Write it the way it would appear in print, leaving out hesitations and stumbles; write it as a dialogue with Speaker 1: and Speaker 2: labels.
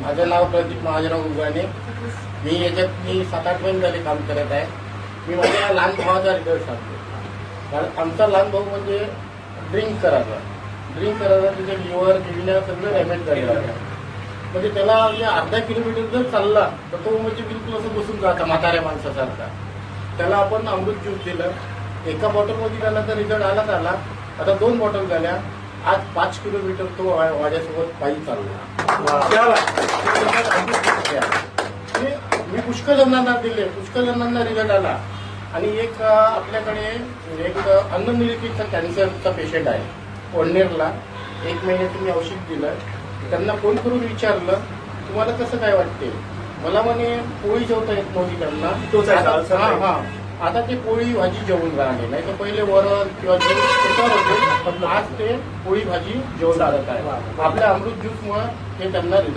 Speaker 1: माझं नाव प्रदीप महाजराव उगाने. मी याच्यात 7-8 महिने झाले काम करत आहे. मी माझ्या लहान भावाचा रिझल्ट सांगतो. कारण आमचा लहान भाऊ म्हणजे ड्रिंक करायचा त्याचे लिव्हर किडन्या सगळं डॅमेज झालेलं आहे. म्हणजे त्याला अर्धा किलोमीटर जर चालला तर तो म्हणजे बिलकुल असं बसून जाता म्हाताऱ्या माणसासारखा. त्याला आपण अमृत ज्यूस दिलं. एका बॉटलमध्ये त्याला तर रिझल्ट आलाच आला. आता 2 बॉटल झाल्या. आज 5 किलोमीटर तो वाड्यासोबत पायी चालला. मी पुष्कळ जणांना दिले, पुष्कळ जणांना रिझल्ट आला. आणि एक आपल्याकडे एक अन्ननलिकेचा कॅन्सरचा पेशंट आहे वडनेरला. 1 महिन्याचं मी औषध दिलं. त्यांना फोन करून विचारलं तुम्हाला कसं काय वाटते. मला म्हणे पोळी जेवता येत नव्हती त्यांना. आता ते पोळी भाजी जेवून राहिले. नाही तर पहिले वरण किंवा जेवण होते, पण आज ते पोळी भाजी जेवण करत आहे. आपल्या अमृत ज्यूसमुळे हे त्यांना रिझल्ट